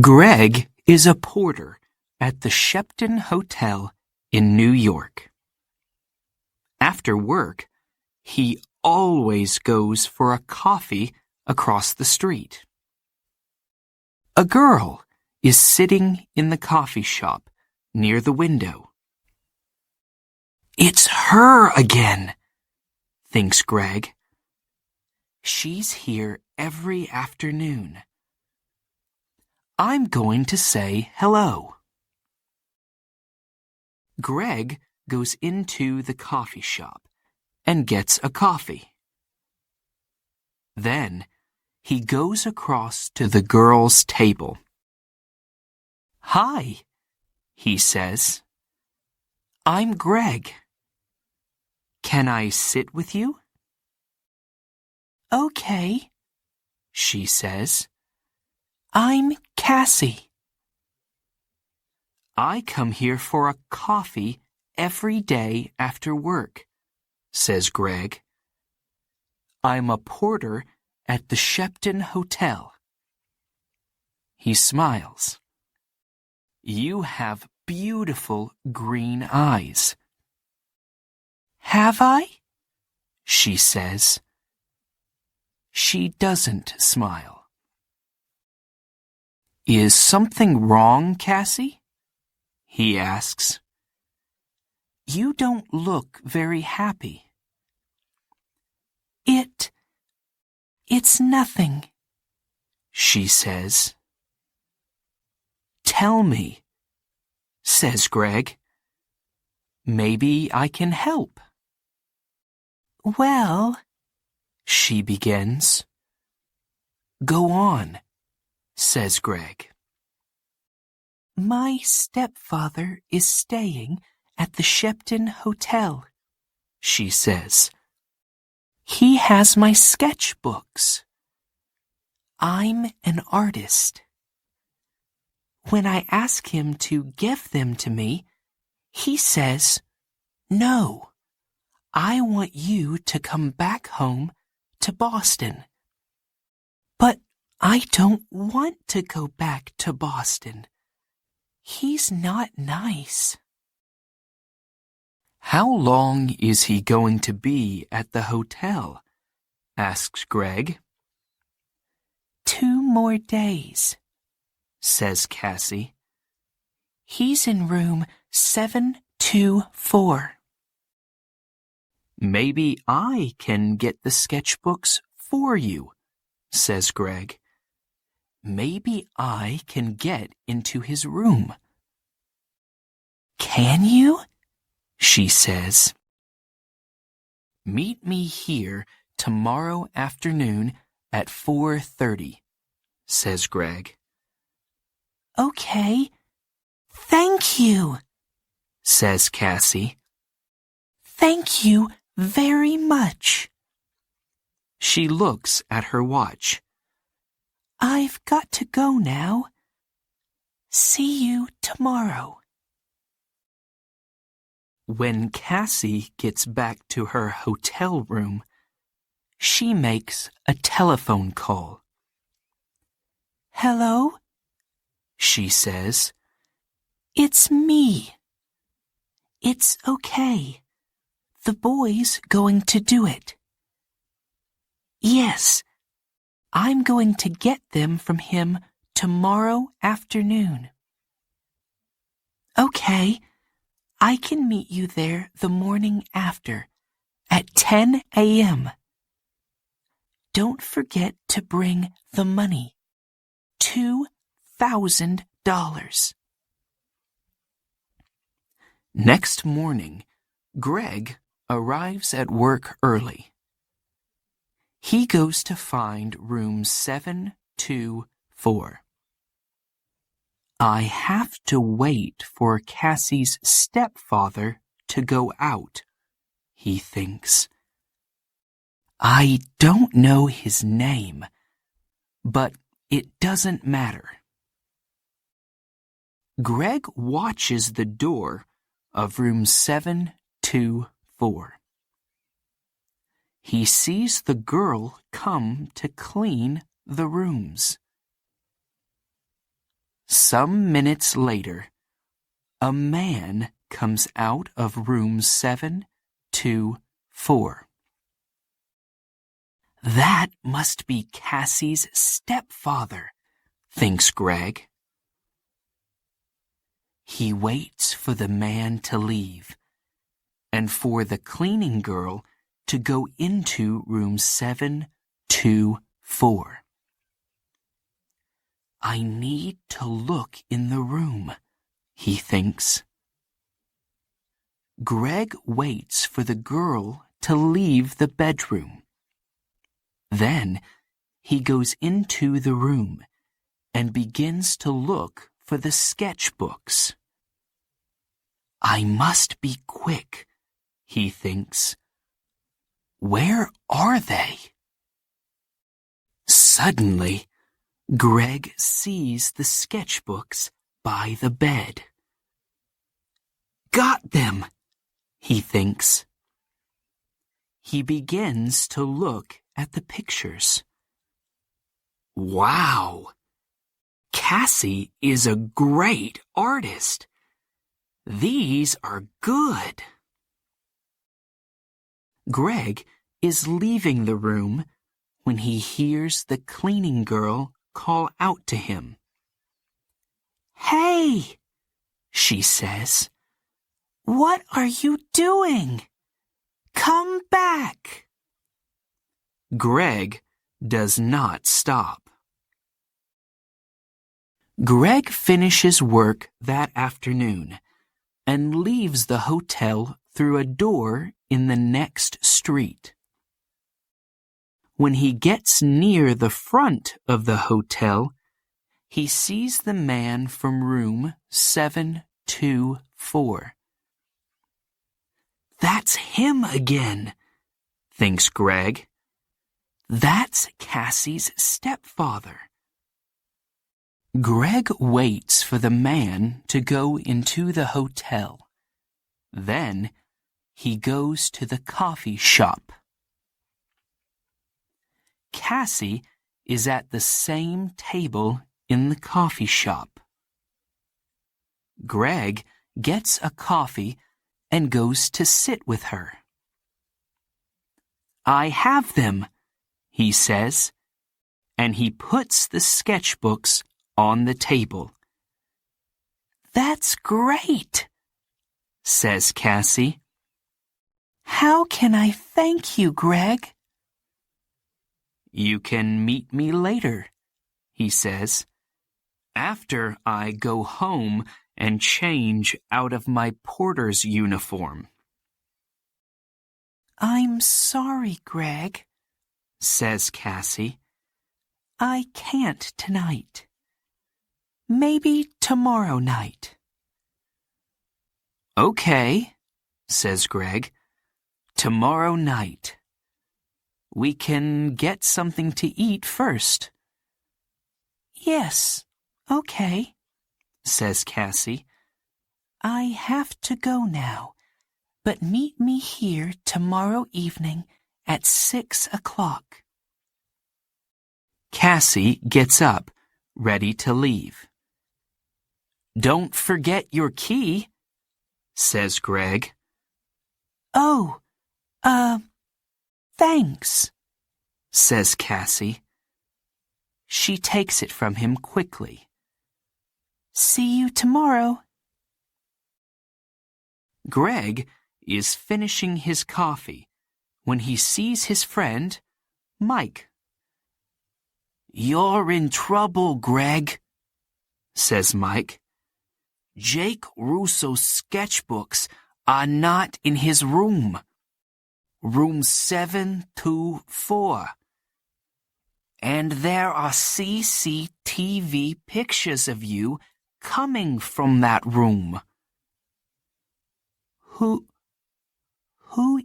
Greg is a porter at the Shepton Hotel in New York. After work, he always goes for a coffee across the street. A girl is sitting in the coffee shop near the window. "It's her again," thinks Greg. "She's here every afternoon. I'm going to say hello." Greg goes into the coffee shop and gets a coffee. Then he goes across to the girl's table. "Hi," he says. "I'm Greg. Can I sit with you?" "Okay," she says. "I'm Cassie." "I come here for a coffee every day after work," says Greg. "I'm a porter at the Shepton Hotel." He smiles. "You have beautiful green eyes." "Have I?" she says. She doesn't smile. "Is something wrong, Cassie?" he asks. "You don't look very happy." It's nothing," she says. "Tell me," says Greg. "Maybe I can help." "Well," she begins. "Go on," says Greg. "My stepfather is staying at the Shepton Hotel," she says. "He has my sketchbooks. I'm an artist. When I ask him to give them to me, he says, 'No, I want you to come back home to Boston.' But I don't want to go back to Boston. He's not nice." "How long is he going to be at the hotel?" asks Greg. 2 more days," says Cassie. "He's in room 724. "Maybe I can get the sketchbooks for you," says Greg. "Maybe I can get into his room." "Can you?" she says. "Meet me here tomorrow afternoon at 4:30, says Greg. "Okay. Thank you," says Cassie. "Thank you very much." She looks at her watch. "I've got to go now. See you tomorrow." When Cassie gets back to her hotel room, she makes a telephone call. "Hello?" she says. "It's me. It's okay. The boy's going to do it." "Yes, I'm going to get them from him tomorrow afternoon." "Okay, I can meet you there the morning after, at 10 a.m. Don't forget to bring the money, $2,000. Next morning, Greg arrives at work early. He goes to find room 724. I have to wait for Cassie's stepfather to go out, he thinks. I don't know his name, but it doesn't matter. Greg watches the door of room 724. He sees the girl come to clean the rooms. Some minutes later, a man comes out of room 724. That must be Cassie's stepfather, thinks Greg. He waits for the man to leave and for the cleaning girl to go into room 724. I need to look in the room, he thinks. Greg waits for the girl to leave the bedroom. Then he goes into the room and begins to look for the sketchbooks. I must be quick, he thinks. Where are they? Suddenly, Greg sees the sketchbooks by the bed. Got them, he thinks. He begins to look at the pictures. Wow! Cassie is a great artist. These are good. Greg is leaving the room when he hears the cleaning girl call out to him. Hey, she says. What are you doing? Come back. Greg does not stop. Greg finishes work that afternoon and leaves the hotel through a door in the next street. When he gets near the front of the hotel, he sees the man from room 724. That's him again, thinks Greg. That's Cassie's stepfather. Greg waits for the man to go into the hotel. Then he goes to the coffee shop. Cassie is at the same table in the coffee shop. Greg gets a coffee and goes to sit with her. I have them, he says, and he puts the sketchbooks on the table. That's great, says Cassie. How can I thank you, Greg? You can meet me later, he says, after I go home and change out of my porter's uniform. I'm sorry, Greg, says Cassie. I can't tonight. Maybe tomorrow night. Okay, says Greg. Tomorrow night. We can get something to eat first. Yes, okay, says Cassie. I have to go now, but meet me here tomorrow evening at 6 o'clock. Cassie gets up, ready to leave. Don't forget your key, says Greg. Oh, thanks, says Cassie. She takes it from him quickly. See you tomorrow. Greg is finishing his coffee when he sees his friend, Mike. You're in trouble, Greg, says Mike. Jake Russo's sketchbooks are not in his room. Room 724. And there are CCTV pictures of you coming from that room. Who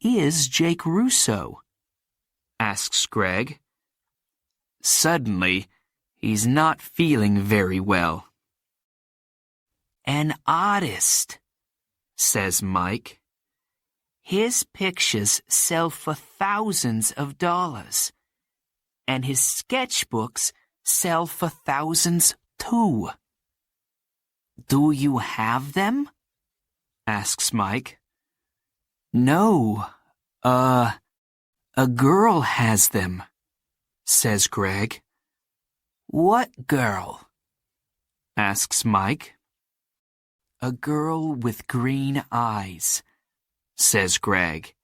is Jake Russo? Asks Greg. Suddenly, he's not feeling very well. An artist, says Mike. His pictures sell for thousands of dollars, and his sketchbooks sell for thousands too. Do you have them? Asks Mike. No, a girl has them, says Greg. What girl? Asks Mike. A girl with green eyes, says Greg.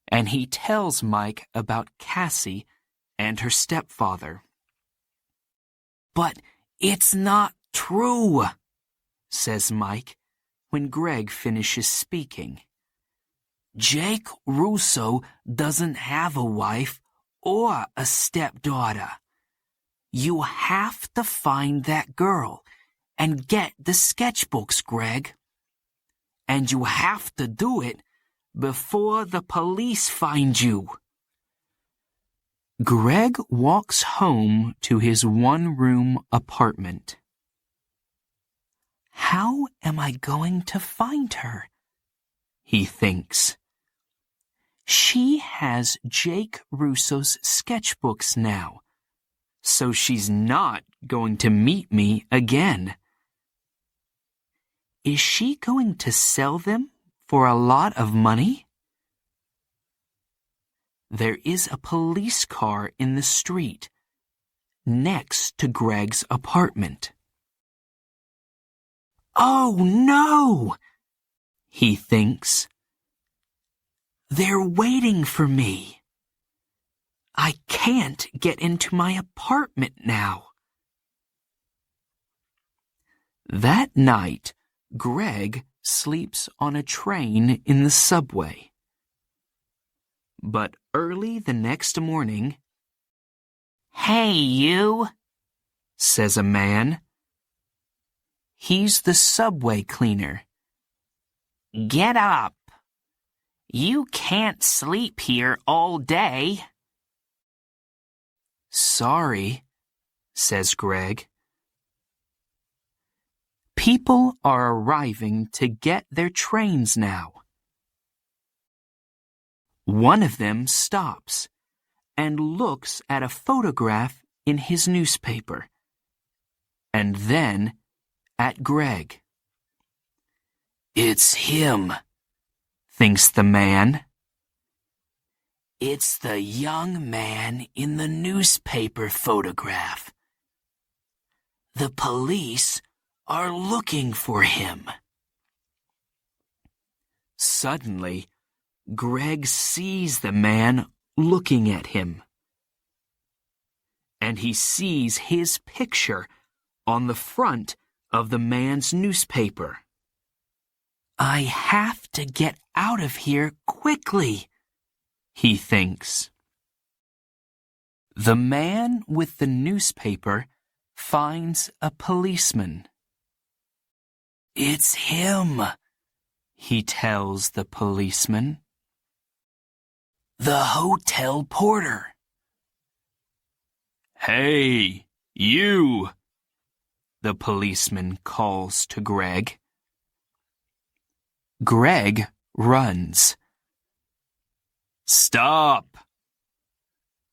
And he tells Mike about Cassie and her stepfather. But it's not true, says Mike when Greg finishes speaking. Jake Russo doesn't have a wife or a stepdaughter. You have to find that girl and get the sketchbooks, Greg. And you have to do it before the police find you. Greg walks home to his one-room apartment. How am I going to find her? He thinks. She has Jake Russo's sketchbooks now, so she's not going to meet me again. Is she going to sell them for a lot of money? There is a police car in the street, next to Greg's apartment. Oh no! He thinks. They're waiting for me. I can't get into my apartment now. That night, Greg sleeps on a train in the subway. But early the next morning, "Hey, you," says a man. He's the subway cleaner. "Get up. You can't sleep here all day." "Sorry," says Greg. People are arriving to get their trains now. One of them stops and looks at a photograph in his newspaper, and then at Greg. It's him, thinks the man. It's the young man in the newspaper photograph. The police are looking for him. Suddenly, Greg sees the man looking at him. And he sees his picture on the front of the man's newspaper. I have to get out of here quickly, he thinks. The man with the newspaper finds a policeman. It's him, he tells the policeman. The hotel porter. Hey, you, the policeman calls to Greg. Greg runs. Stop,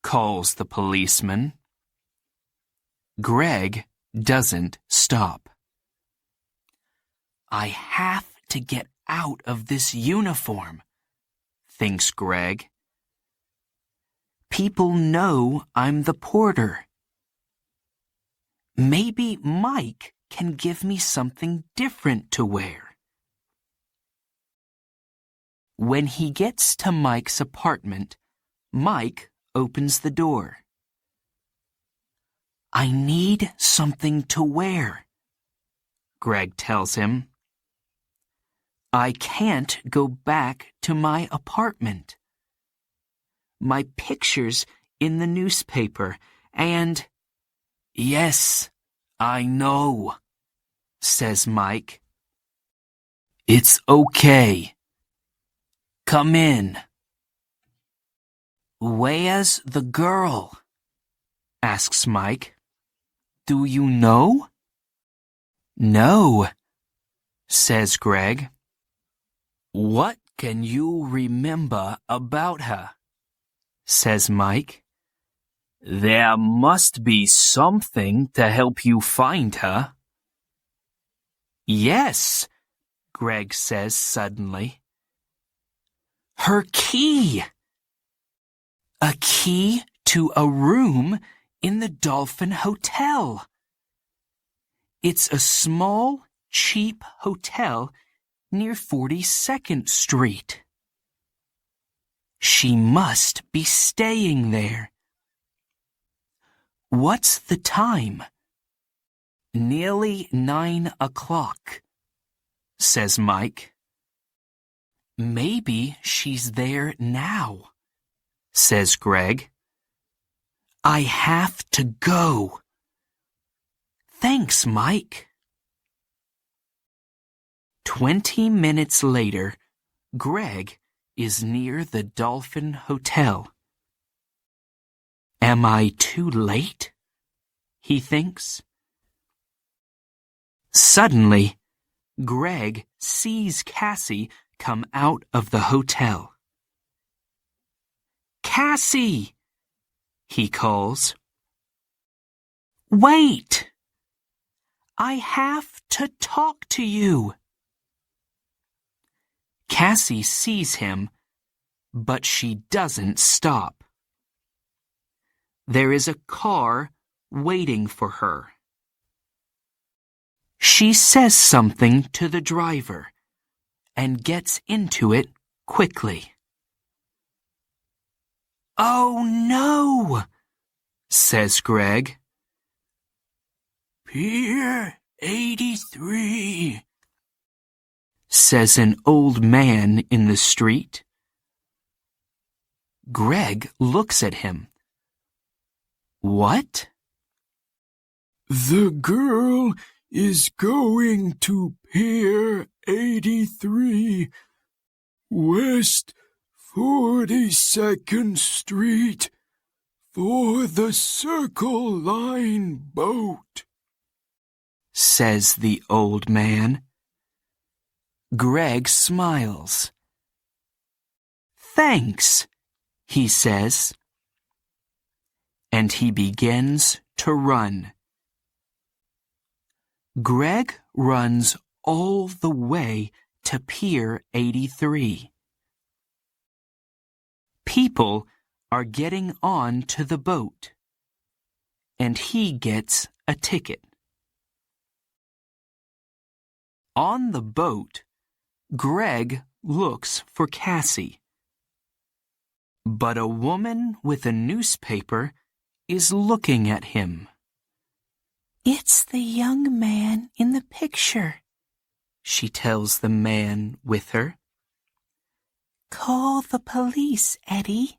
calls the policeman. Greg doesn't stop. I have to get out of this uniform, thinks Greg. People know I'm the porter. Maybe Mike can give me something different to wear. When he gets to Mike's apartment, Mike opens the door. I need something to wear, Greg tells him. I can't go back to my apartment. My picture's in the newspaper, and... Yes, I know, says Mike. It's okay. Come in. Where's the girl? Asks Mike. Do you know? No, says Greg. What can you remember about her? Says Mike. There must be something to help you find her. Yes, Greg says suddenly. Her key! A key to a room in the Dolphin Hotel. It's a small, cheap hotel near 42nd Street. She must be staying there. What's the time? Nearly 9 o'clock, says Mike. Maybe she's there now, says Greg. I have to go. Thanks, Mike. 20 minutes later, Greg is near the Dolphin Hotel. Am I too late? He thinks. Suddenly, Greg sees Cassie come out of the hotel. Cassie! He calls. Wait! I have to talk to you. Cassie sees him, but she doesn't stop. There is a car waiting for her. She says something to the driver and gets into it quickly. Oh no, says Greg. Pier 83, says an old man in the street. Greg looks at him. What? The girl is going to Pier 83, West 42nd Street, for the Circle Line boat, says the old man. Greg smiles. Thanks, he says. And he begins to run. Greg runs all the way to Pier 83. People are getting on to the boat, and he gets a ticket. On the boat, Greg looks for Cassie. But a woman with a newspaper is looking at him. It's the young man in the picture, she tells the man with her. Call the police, Eddie.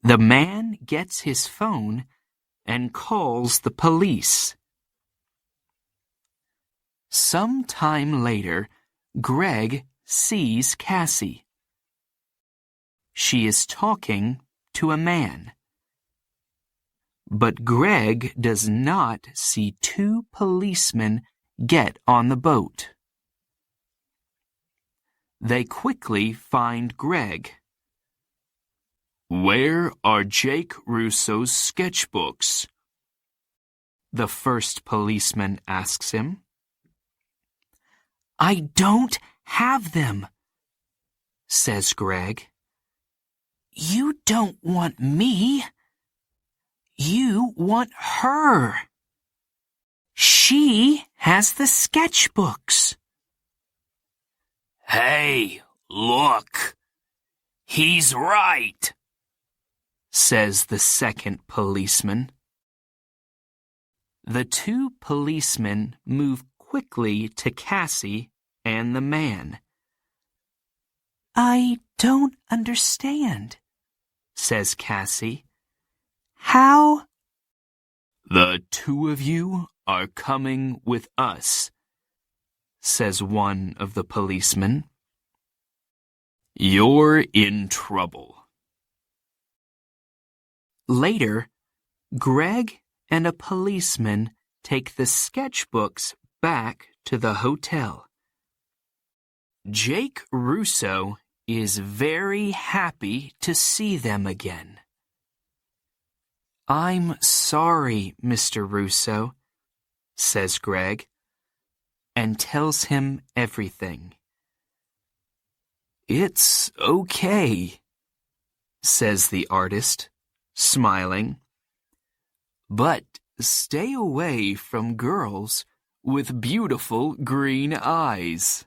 The man gets his phone and calls the police. Some time later, Greg sees Cassie. She is talking to a man. But Greg does not see two policemen get on the boat. They quickly find Greg. Where are Jake Russo's sketchbooks? The first policeman asks him. I don't have them, says Greg. You don't want me. You want her. She has the sketchbooks. Hey, look. He's right, says the second policeman. The two policemen move quickly to Cassie and the man. I don't understand, says Cassie. How? The two of you are coming with us, says one of the policemen. You're in trouble. Later, Greg and a policeman take the sketchbooks back to the hotel. Jake Russo is very happy to see them again. I'm sorry, Mr. Russo, says Greg, and tells him everything. It's okay, says the artist, smiling. But stay away from girls with beautiful green eyes.